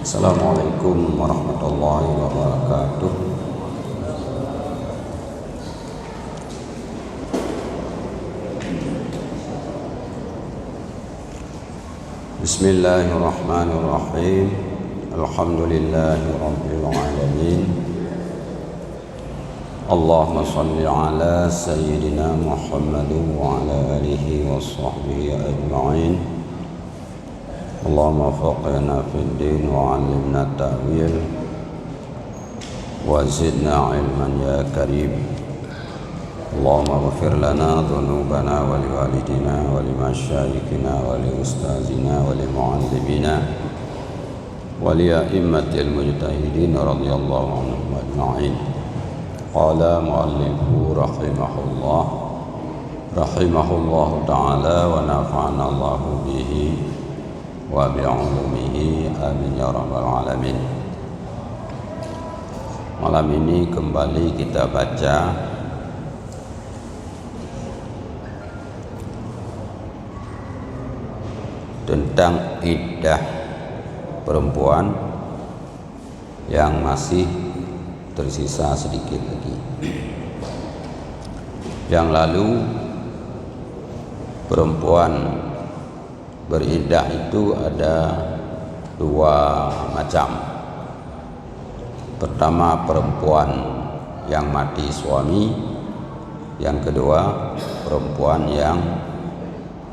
Assalamualaikum warahmatullahi wabarakatuh. Bismillahirrahmanirrahim. Alhamdulillahi rabbil alamin. Allahumma salli ala sayyidina Muhammadin wa ala alihi wa sahbihi ajma'in. Allahumma faqihna fid din wa 'allimna ta'wil wa zidna 'ilman ya karim. Allahumma ighfir lana dhunubana wa liwalidina wa limasyayikhina wa liustazina wa limu'allimina wa li'a'immatil mujtahidin radhiyallahu anhum ajma'in. Qala mu'allifu rahimahullahu ta'ala wa nafa'ana Allahu bihi wa bi'ulumihi amin ya rabbal alamin. Malam ini kembali kita baca tentang iddah perempuan yang masih tersisa sedikit lagi. Yang lalu perempuan beriddah itu ada dua macam. Pertama, perempuan yang mati suami. Yang kedua, perempuan yang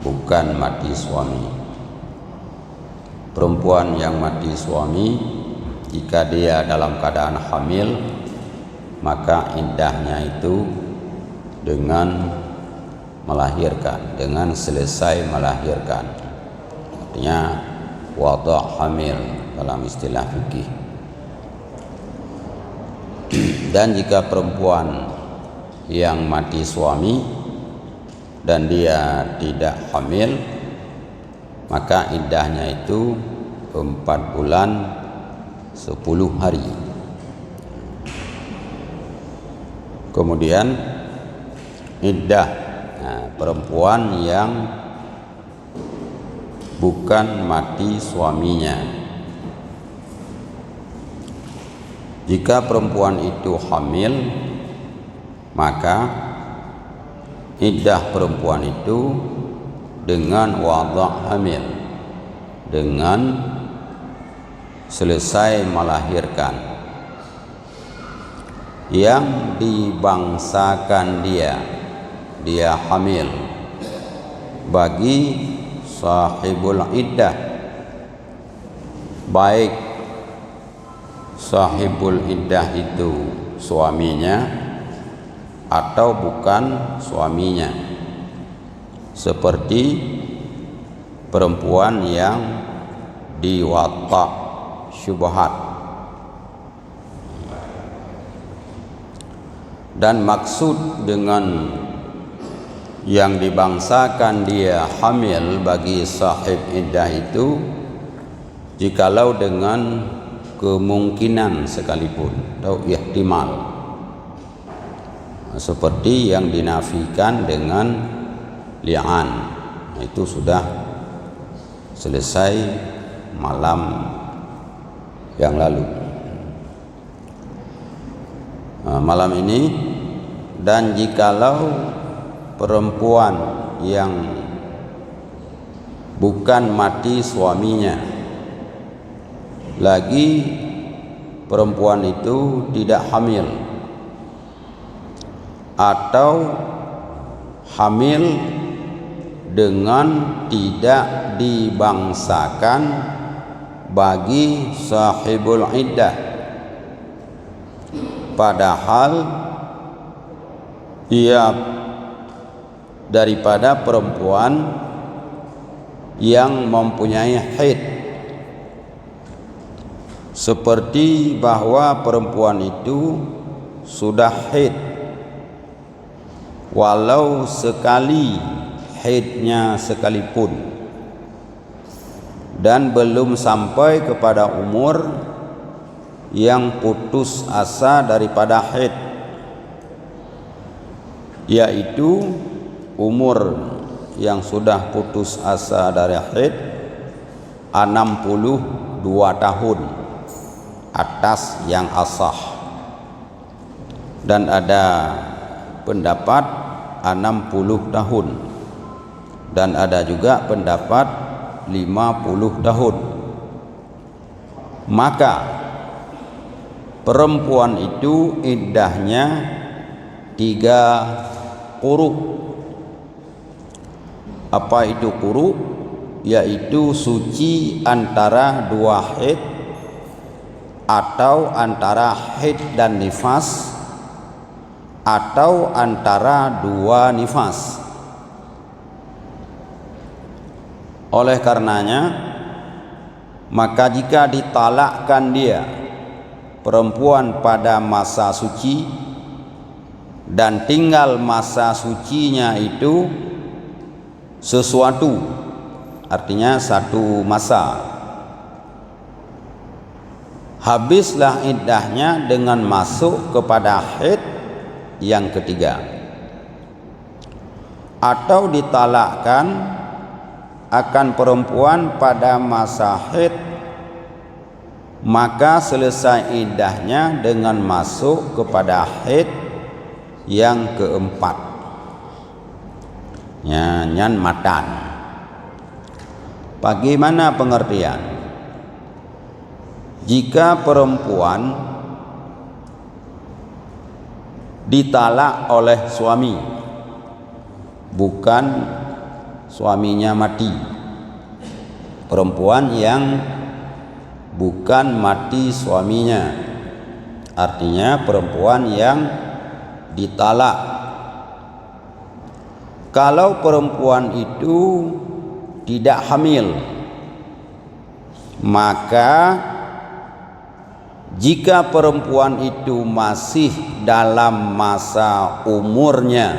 bukan mati suami. Perempuan yang mati suami, jika dia dalam keadaan hamil, maka iddahnya itu dengan melahirkan, dengan selesai melahirkan. Artinya wada' hamil dalam istilah fikih. Dan jika perempuan yang mati suami dan dia tidak hamil, maka iddahnya itu 4 bulan 10 hari. Kemudian iddah perempuan yang bukan mati suaminya. Jika perempuan itu hamil, maka iddah perempuan itu dengan wada' hamil, dengan selesai melahirkan. Yang dibangsakan dia hamil bagi sahibul iddah, baik sahibul iddah itu suaminya atau bukan suaminya, seperti perempuan yang diwata' syubhat. Dan maksud dengan yang dibangsakan dia hamil bagi sahib iddah itu, jikalau dengan kemungkinan sekalipun atau ihtimal, seperti yang dinafikan dengan li'an, itu sudah selesai malam yang lalu, malam ini. Dan jikalau perempuan yang bukan mati suaminya, lagi perempuan itu tidak hamil atau hamil dengan tidak dibangsakan bagi sahibul iddah, padahal ia daripada perempuan yang mempunyai haid, seperti bahwa perempuan itu sudah haid walau sekali haidnya sekalipun, dan belum sampai kepada umur yang putus asa daripada haid, yaitu umur yang sudah putus asa dari haid 62 tahun. atas yang asah, dan ada pendapat 60 tahun, dan ada juga pendapat 50 tahun. Maka perempuan itu iddahnya 3 quru. Apa itu quru? Yaitu suci antara 2 haid atau antara haid dan nifas atau antara 2 nifas. Oleh karenanya, maka jika ditalakkan dia perempuan pada masa suci dan tinggal masa sucinya itu sesuatu, artinya satu masa, habislah iddahnya dengan masuk kepada haid yang ketiga, atau ditalakkan akan perempuan pada masa haid, maka selesai iddahnya dengan masuk kepada haid yang keempat, nyan matan. Bagaimana pengertian? Jika perempuan ditalak oleh suami, bukan suaminya mati, perempuan yang bukan mati suaminya, artinya perempuan yang ditalak. Kalau perempuan itu tidak hamil, maka jika perempuan itu masih dalam masa umurnya,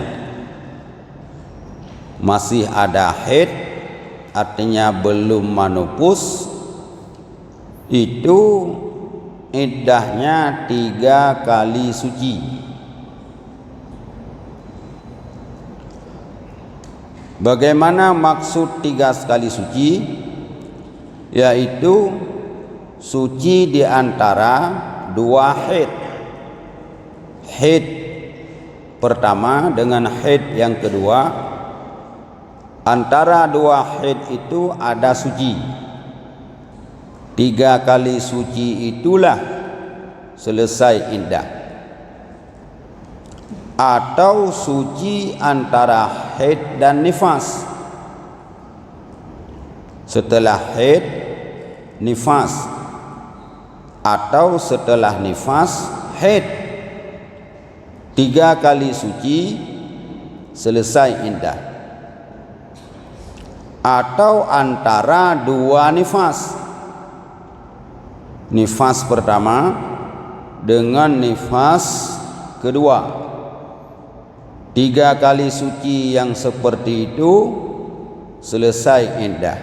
masih ada haid, artinya belum menopause, itu iddahnya 3 kali suci. Bagaimana maksud 3 kali suci? Yaitu suci di antara 2 haid. Haid pertama dengan haid yang kedua, antara 2 haid itu ada suci. 3 kali suci itulah selesai iddah. Atau suci antara haid dan nifas. Setelah haid, nifas, atau setelah nifas, haid. 3 kali suci selesai iddah. Atau antara 2 nifas, nifas pertama dengan nifas kedua. 3 kali suci yang seperti itu selesai iddah.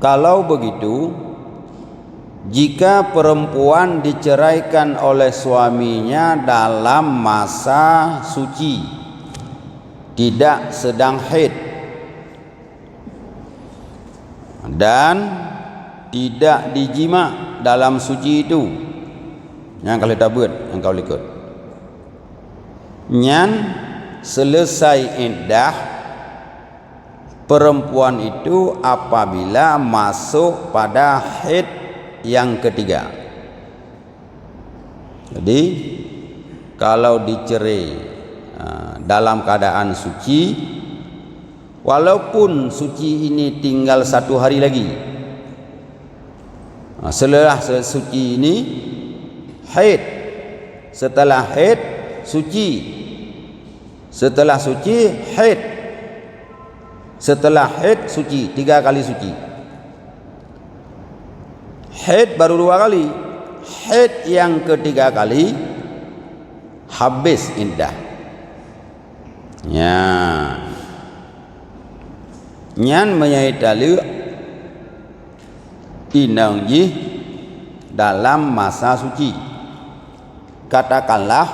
Kalau begitu, jika perempuan diceraikan oleh suaminya dalam masa suci, tidak sedang haid, dan tidak dijima dalam suci itu, yang kali tabut, yang kau ikut, nyan selesai iddah perempuan itu apabila masuk pada haid yang ketiga. Jadi kalau dicerai dalam keadaan suci, walaupun suci ini tinggal 1 hari lagi, setelah suci ini haid, setelah haid suci, setelah suci haid, setelah haid suci, 3 kali suci. Haid baru 2 kali, haid yang ketiga kali habis iddah. Nyan menyaitalu inang ji dalam masa suci. Katakanlah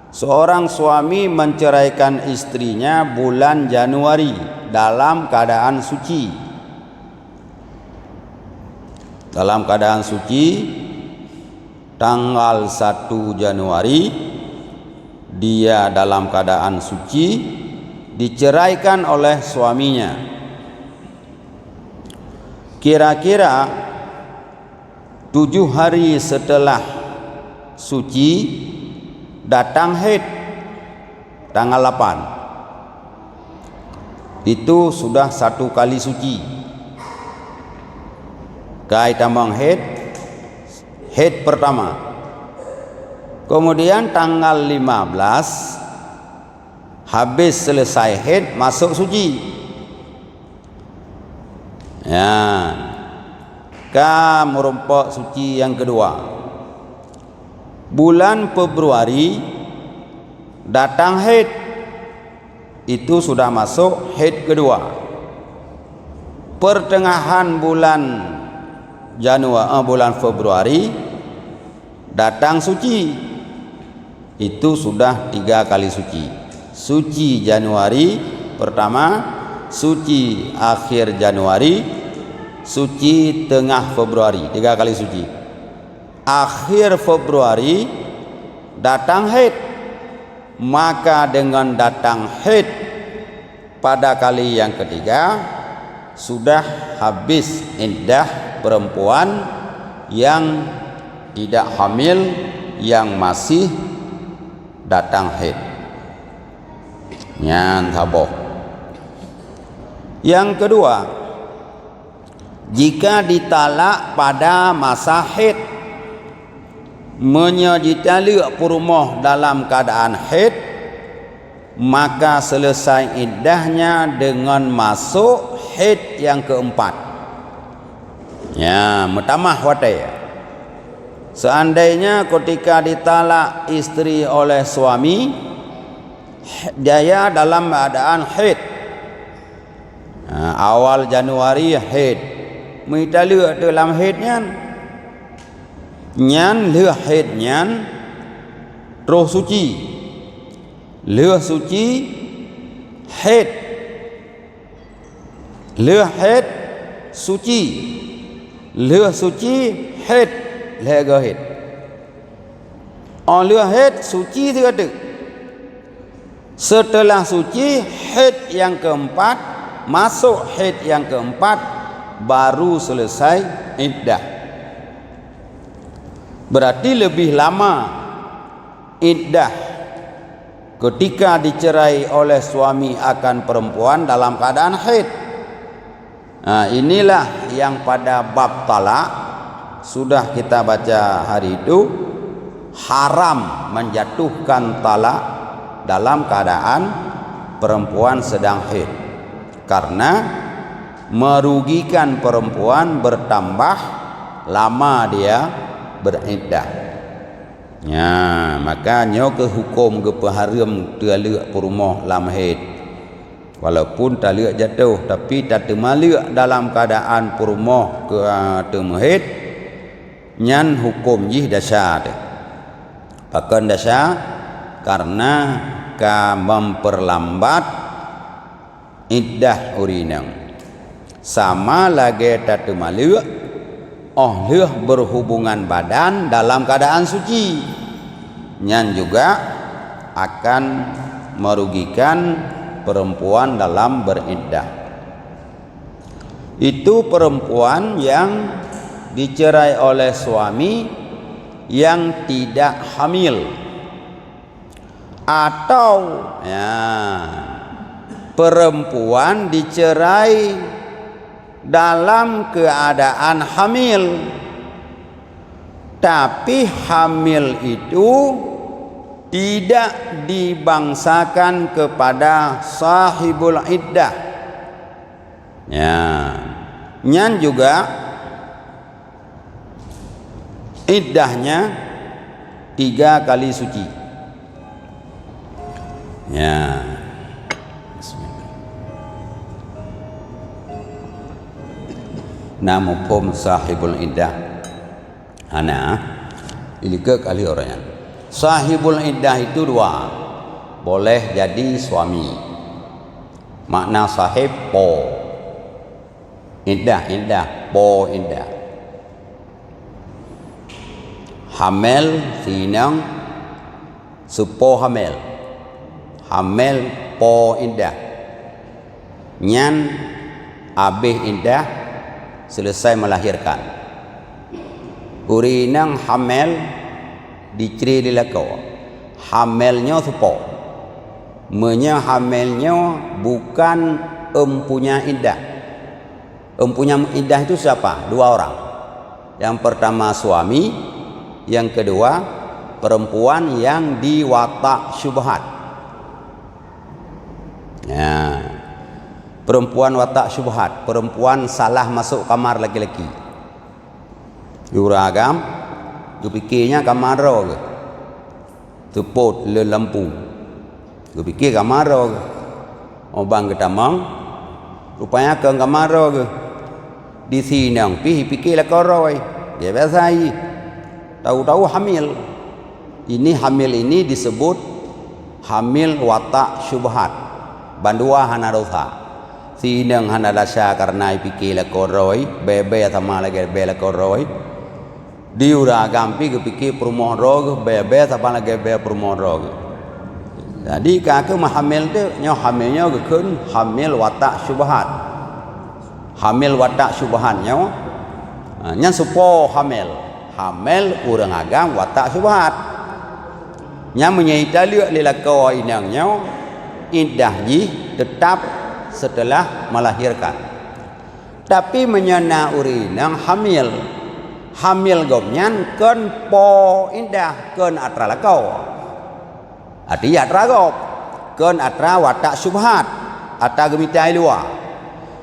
seorang suami menceraikan istrinya bulan Januari dalam keadaan suci. dalam keadaan suci, tanggal 1 Januari dia dalam keadaan suci diceraikan oleh suaminya. Kira-kira 7 hari setelah suci datang haid tanggal 8. Itu sudah 1 kali suci. Kai tambang haid pertama. Kemudian tanggal 15 habis selesai haid masuk suci. Ya. Ka merumpok suci yang kedua. Bulan Februari datang haid. Itu sudah masuk haid kedua. Pertengahan bulan bulan Februari datang suci. Itu sudah 3 kali suci. Suci Januari pertama, suci akhir Januari, suci tengah Februari, 3 kali suci. Akhir Februari datang haid. Maka dengan datang haid pada kali yang ketiga sudah habis iddah perempuan yang tidak hamil yang masih datang haid. Nyan taboh. Yang kedua, jika ditalak pada masa haid, menyajitali rumah dalam keadaan haid, maka selesai iddahnya dengan masuk haid yang keempat. Ya, mutamah watai. Seandainya ketika ditalak istri oleh suami, dia dalam keadaan haid. Awal Januari haid. Mita lua dalam haidnya. Nyan lua haidnya roh suci. Lua suci haid. Lua haid suci. Lua suci haid. Lega haid. Lua haid suci dia kata. Setelah suci haid yang keempat, masuk haid yang keempat, baru selesai iddah. Berarti lebih lama iddah ketika dicerai oleh suami akan perempuan dalam keadaan haid. Inilah yang pada bab talak sudah kita baca hari itu, haram menjatuhkan talak dalam keadaan perempuan sedang haid, karena merugikan perempuan bertambah lama dia beriddah. Ya, makanya ke hukum ke haram talak perumah lam haid. Walaupun talak jatuh, tapi tak termalak dalam keadaan perumah ke temahid, nyan hukum jih dasar. Bahkan dasar karena ka memperlambat iddah urinang. Sama lagi tak termalak leh berhubungan badan dalam keadaan suci, nyan juga akan merugikan perempuan dalam beriddah. Itu perempuan yang dicerai oleh suami yang tidak hamil, atau perempuan dicerai dalam keadaan hamil, tapi hamil itu tidak dibangsakan kepada sahibul iddah. Ya, nyan juga iddahnya 3 kali suci. Ya. Nama pom sahibul iddah. Ini ke kali orangnya. Sahibul iddah itu 2. Boleh jadi suami. Makna sahib po. Iddah, po iddah. hamil sinang supo hamil po indah nyan abih indah selesai melahirkan urinang hamil diceri dilako hamilnya supo hamilnya bukan empunya indah. Empunya indah itu siapa? Dua orang. Yang pertama suami, yang kedua perempuan yang diwatak syubhat. Ya. Perempuan watak syubhat, perempuan salah masuk kamar laki-laki. Juragam, tu fikirnya kamar ke. Tuput le lampu. Tu fikir kamar ke. Obang ketamang, rupanya ke kamar ke. Di sini yang pikirlah koroi dia biasa tahu-tahu hamil ini disebut hamil watak syubhat bandua hana dosa sinang hana dasya karena pikirlah koroi bebe sama lagi bebe koroi diura gampi kepikir perumorog bebe sama lagi bebe perumorog jadi kakek hamil tu hamilnya kekun hamil watak syubhat hamil watak syubhannya nyan supo hamil urang agam watak syubhat nya menyaita liak lelako inangnya indah ji tetap setelah melahirkan tapi menyana urinang hamil gomnyan ken po indah ken atra lakau arti atra gop ken atra watak syubhat atra gemitai luar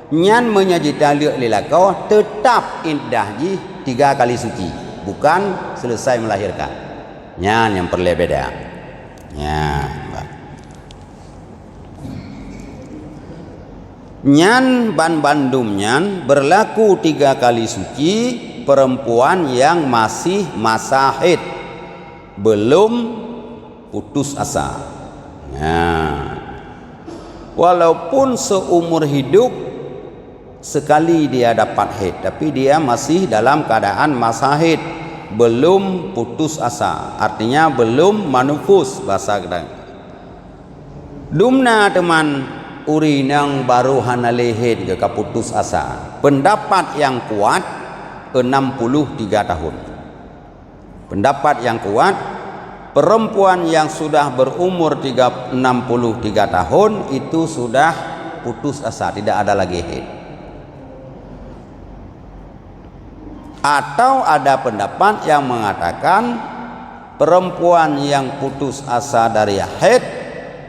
nyan menyajita liak lelako tetap indah ji 3 kali suci bukan selesai melahirkan nyan yang perlu beda nyan bandum nyan berlaku 3 kali suci perempuan yang masih masa haid belum putus asa walaupun seumur hidup sekali dia dapat haid tapi dia masih dalam keadaan masa haid belum putus asa artinya belum manufus bahasa gedang dumna teman urinang baru hanale haid ke putus asa pendapat yang kuat 63 tahun pendapat yang kuat perempuan yang sudah berumur 63 tahun itu sudah putus asa tidak ada lagi haid. Atau ada pendapat yang mengatakan perempuan yang putus asa dari haid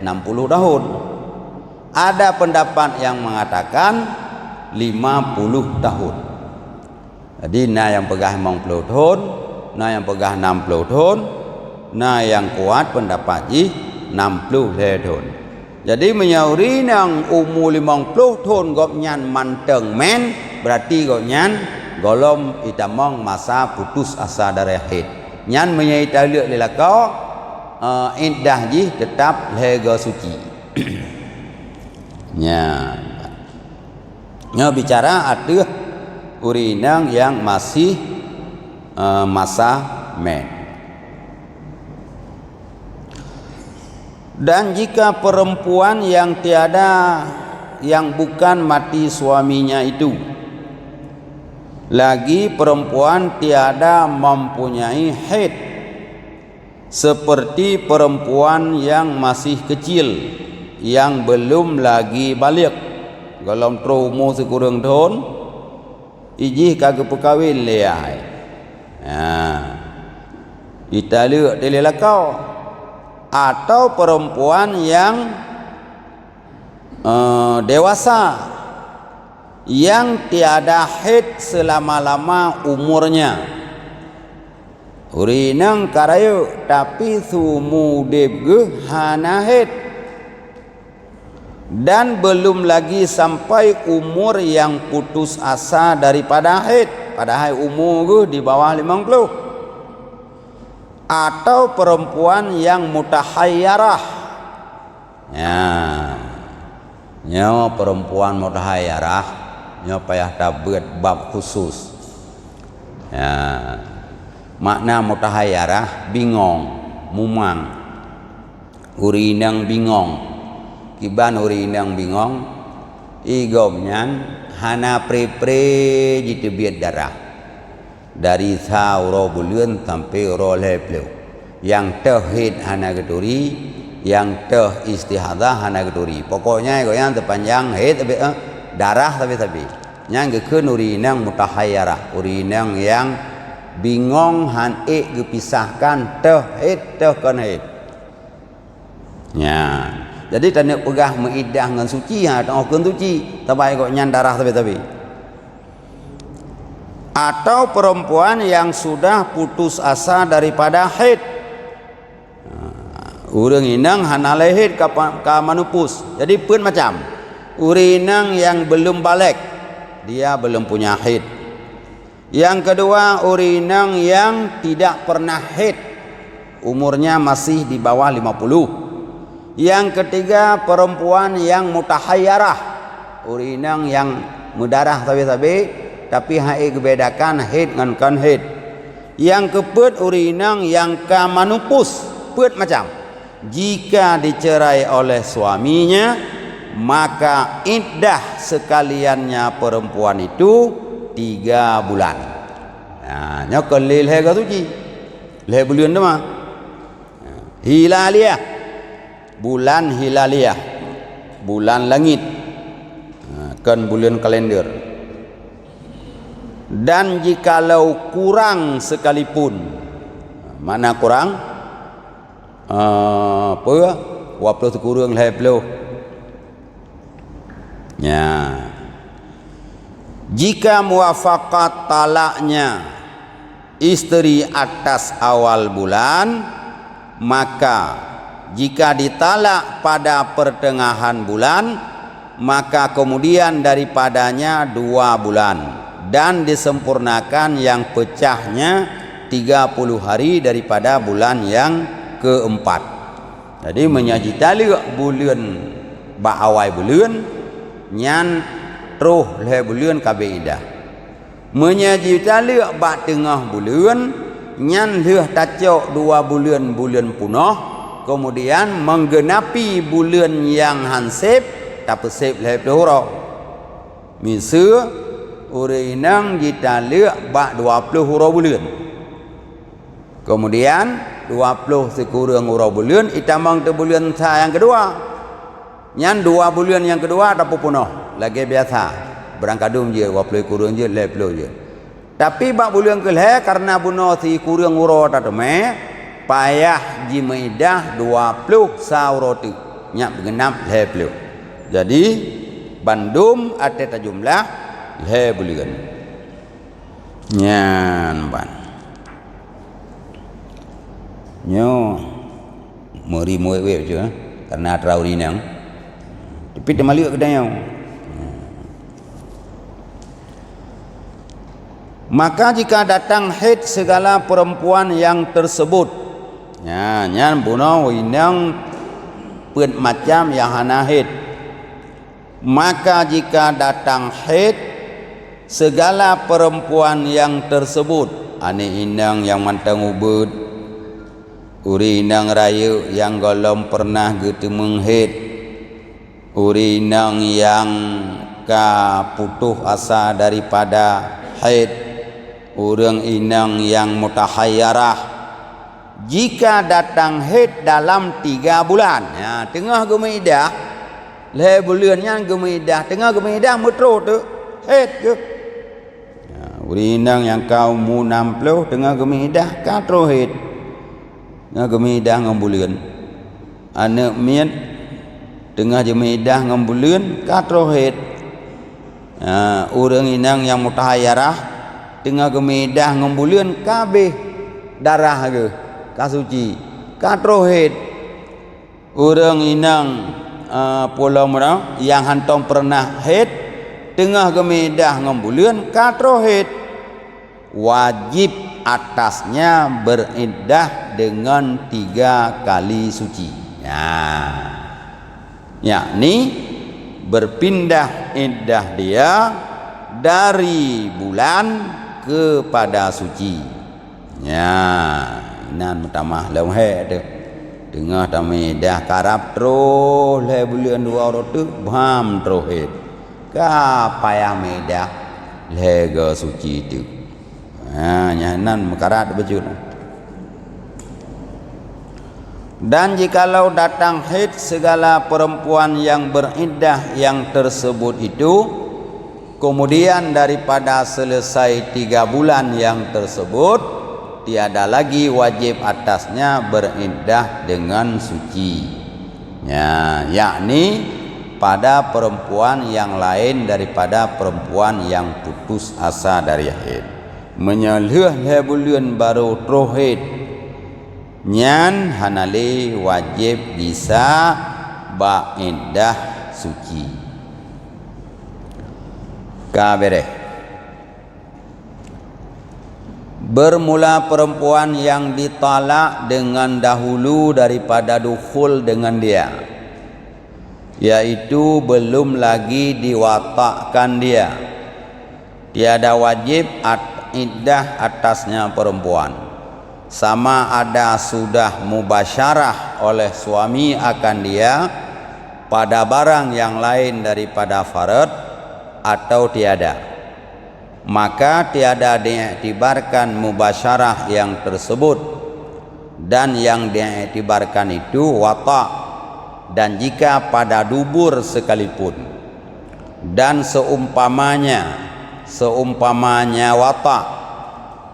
60 tahun. Ada pendapat yang mengatakan 50 tahun. Jadi na yang pegah 50 tahun, na yang pegah 60 tahun, na yang kuat pendapat ji 60 tahun. Jadi menyauri nang umur 50 tahun gopnyan manteng men berarti gopnyan golom itamong masa putus asa dari haid nyan menyaita liak lelako indah ji tetap lega suci nya bicara ada urinang yang masih masa men dan jika perempuan yang bukan mati suaminya itu lagi perempuan tiada mempunyai haid seperti perempuan yang masih kecil yang belum lagi balik golong umur sekurang tahun ijih kagak perkahwin lehai kita lihat dia lakau atau perempuan yang dewasa yang tiada haid selama-lama umurnya urinang karayu tapi sumudib hana haid dan belum lagi sampai umur yang putus asa daripada haid padahal umur di bawah 50 atau perempuan yang mutahayyarah nyawa perempuan mutahayyarah payah tabet bab khusus Makna mutahayyarah bingong, mumang. Uri nang bingong. Kiban uri nang bingong igom nyan hana pre-pre jitu biat darah. Dari sauro bulan sampai ro lepleu. Yang tauhid hana geduri, yang teh istihadah hana geduri. Pokoknya goyang terpanjang haid tapi darah tapi yang gekeun uri nang mutahayyarah, uri nang yang bingong han gepisahkan tauhid teh kan haid. Ya. Jadi tanda pegah meidah dengan suci ha tengokkeun suci, tabai kok nyan darah tapi. Atau perempuan yang sudah putus asa daripada haid. Urang inang hanale haid ka manupus. Jadi pun macam urinang yang belum balik, dia belum punya haid. Yang kedua urinang yang tidak pernah haid, umurnya masih di bawah 50. Yang ketiga perempuan yang mutahayyarah, urinang yang mudarah tapi haid kebedakan haid dengan kan haid. Yang keempat urinang yang kamanupus, put macam jika dicerai oleh suaminya maka iddah sekaliannya perempuan itu 3 bulan. Nah, nyokol leh ka suci. Leh bulan tu mah. Hilaliyah. Bulan hilaliyah, bulan langit, kan bulan kalender. Dan jikalau kurang sekalipun, mana kurang? Apa? Waplo kurang leplo. Ya. Jika muafakat talaknya istri atas awal bulan, maka jika ditalak pada pertengahan bulan, maka kemudian daripadanya 2 bulan dan disempurnakan yang pecahnya 30 hari daripada bulan yang keempat. Jadi menyaji tali bulan ba'awai bulan nyan truh le bulan kabeidah. Menyaji tali ba tengah bulan nyan leh tacok 2 bulan punah. Kemudian menggenapi bulan yang hansip tapi sip leh pelura. Misal urinang kita lek bak 20 huruf bulan. Kemudian 20 sekurang huruf bulan itamang te bulan yang kedua. Nyan 2 bulan yang kedua tapi punah. Lagi biasa. Berangkadum je 20 kurang je leh pelura je. Tapi bak bulan keleh karena bunuh si kurang huruf tateme payah jimaidah 20 saurotu nyak genap leblu. Jadi bandum ada jumlah lebulian nyan ban nyo meri moe je karena trau ni nang tapi temaliuk kedai. Maka jika datang haid segala perempuan yang tersebut, ya, nyan bunuh inang pun macam yang hana haid. Maka jika datang haid segala perempuan yang tersebut, ane inang yang mantang ubud, uri inang raya yang golong pernah gitu menghaid, uri inang yang putus asa daripada haid, urang inang yang mutahayyarah, jika datang haid dalam 3 bulan, ya, tengah gemeidah, leh bulannya gemeidah, tengah gemeidah metro tu haid ke. Ya, urinang yang kau mu 60 tengah gemeidah katro haid, tengah gemeidah ngambulan, anak mian tengah gemeidah ngambulan katro haid. Ya, urang inang yang mutahayyarah tengah gemeidah ngambulan kabeh darah ke. Kasuci katrohid orang inang pulau mana yang hantam pernah haid tengah gemedah ngambulan katrohid wajib atasnya beriddah dengan 3 kali suci. Ya, yakni berpindah iddah dia dari bulan kepada suci. Ya, nan pertama long he tu. Tengah tami dah karap terus le bulan 2 tu bam terus he. Ka payah medah le ga suci tu. Ha nyanan mekarat baju. Dan jikalau datang haid segala perempuan yang beriddah yang tersebut itu, kemudian daripada selesai 3 bulan yang tersebut, tiada lagi wajib atasnya beriddah dengan suci. Ya, yakni pada perempuan yang lain daripada perempuan yang putus asa dari haid. Menyeleh bulan baru terus haid, nyan hanali wajib bisa ba'iddah suci. Kabere. Bermula perempuan yang ditalak dengan dahulu daripada dukhul dengan dia, yaitu belum lagi diwatakkan dia, tiada wajib iddah atasnya perempuan, sama ada sudah mubasyarah oleh suami akan dia pada barang yang lain daripada farad atau tiada, maka tiada diiktibarkan mubasyarah yang tersebut, dan yang diiktibarkan itu wata', dan jika pada dubur sekalipun, dan seumpamanya wata'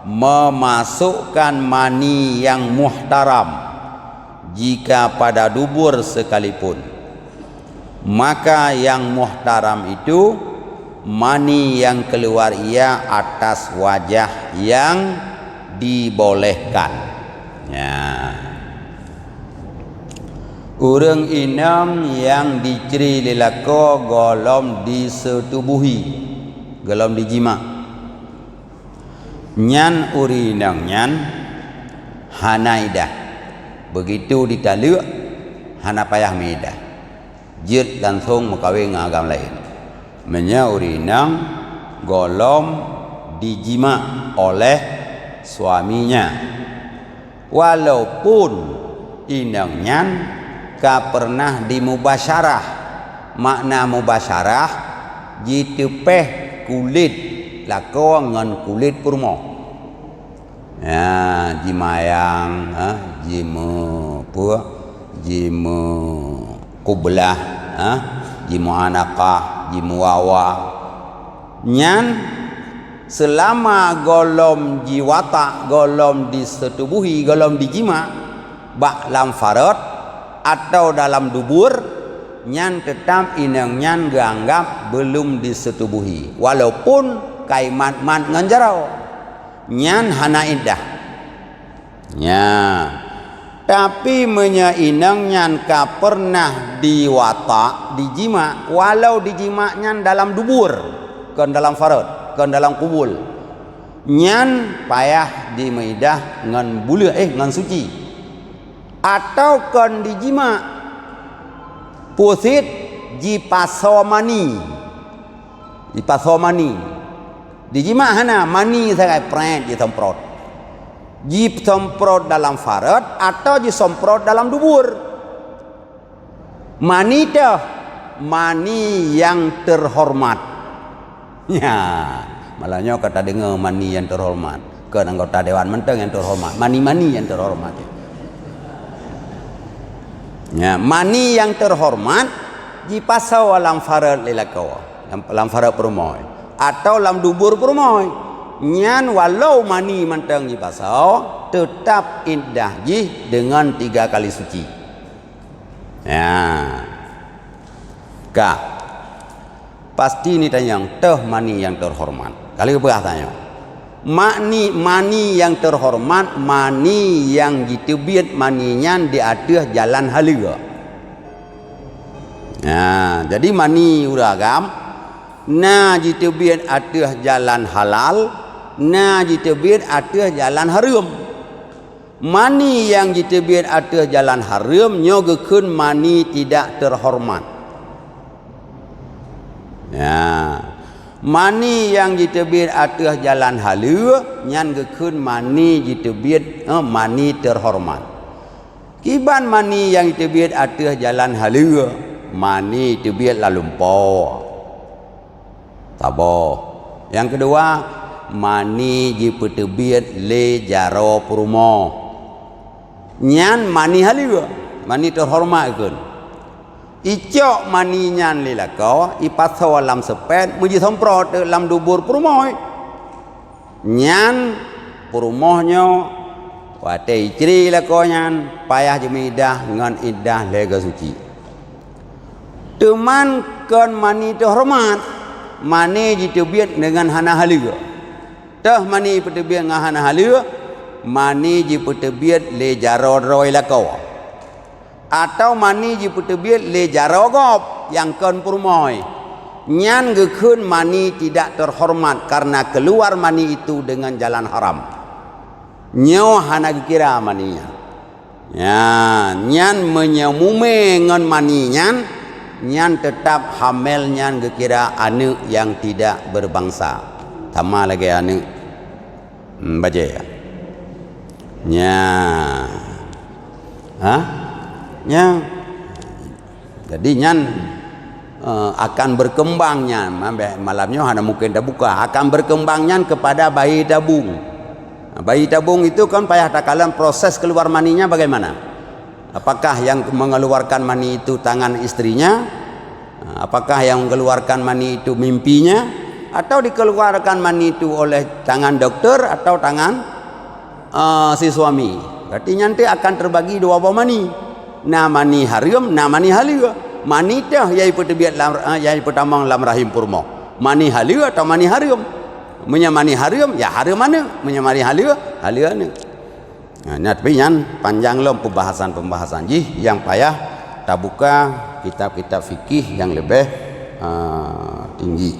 memasukkan mani yang muhtaram jika pada dubur sekalipun, maka yang muhtaram itu mani yang keluar ia atas wajah yang dibolehkan. Ya. Urang inam yang diceri lelako golom disetubuhi, golom dijima, nyan urinang nyan hanaidah, begitu ditaluk hana payah medah jid langsung mengkawin dengan agama lain. Menya urinang golom dijima oleh suaminya, walaupun inang nyan ka pernah dimubasyarah. Makna mubasyarah jitepeh kulit lako ngan kulit purmo. Ya, jimayang, jimu kublah, jimu anakah, jimu wawa. Nyan selama golom jiwata, golom disetubuhi, golom dijima, bak lam farad atau dalam dubur, nyan tetap inang nyan ganggap belum disetubuhi, walaupun kaimat man nganjarau, nyan hana iddah. Ya, tapi menya inang nyan ka pernah diwata dijima, walau dijima nyan dalam dubur, kan dalam farad, kan dalam kubul, nyan payah dimaidah ngan bulia ngan suci. Atau kan dijima pusit jipasomani, dijima hana mani sakai pret disemprot, disemprot dalam farad atau disemprot dalam dubur. Mani dah mani yang terhormat. Ya, malahnya kata dengar mani yang terhormat, kan anggota dewan menteng yang terhormat, mani yang terhormat. Ya, mani yang terhormat dipasau dalam farad lelakawa, dalam farad permoy atau dalam dubur permoy, nyan walau mani mentang dipasau tetap iddah ji dengan 3 kali suci. Ya, kah pasti ni tanyang teh mani yang terhormat. Kali apa tanya? Mani yang terhormat, mani yang ditebiat maninya di atas jalan halal. Nah, jadi mani uragam, na ditebiat atas jalan halal, na ditebiat atas jalan haram. Mani yang ditebiat atas jalan haram nyogekeun mani tidak terhormat. Ya. mani yang diterbit atas jalan halal nyan gekun mani diterbit mani terhormat. Kiban mani yang diterbit atas jalan halal mani terbit lalumpau. Tabah. Yang kedua, mani diterbit le jaro perumo. Nyan mani halal, mani terhormat kun. Icok mani nyan lelako ipaso lam sepet muji semprot lam dubur perumoh. Nyan perumohnya wate icri lako nyan payah jemidah ngan idah lega suci. Teman kon mani terhormat mani diterbit dengan hana halal. Tah mani diterbit dengan hana halal mani diterbit le jaro roi lako. Atau mani diterbit le jaro gop yang kon purmoy. Nyan gekun mani tidak terhormat karena keluar mani itu dengan jalan haram. Nyo hana kira maninya. Ya, nyan menyamume ngan mani nyan tetap hamil nyan gekira anu yang tidak berbangsa. Tama lagi anu. Baca ya. Nya. Hah? Nya. Jadi nyan akan berkembangnya malamnya hana mungkin dah buka akan berkembangnya kepada bayi tabung. Bayi tabung itu kan payah takalan proses keluar maninya bagaimana? Apakah yang mengeluarkan mani itu tangan istrinya? Apakah yang mengeluarkan mani itu mimpinya? Atau dikeluarkan mani itu oleh tangan dokter atau tangan si suami? Berarti nanti akan terbagi dua buah mani. Nah mani haram, nah mani halal. Mani dah yai pertebiat yai pertama lam rahim purmo. Mani halal atau mani haram? Menyamani haram ya haram mana? Menyamani halal halal mana? Nah, tapi yang panjang lom pembahasan yang payah tak buka kitab-kitab fikih yang lebih tinggi.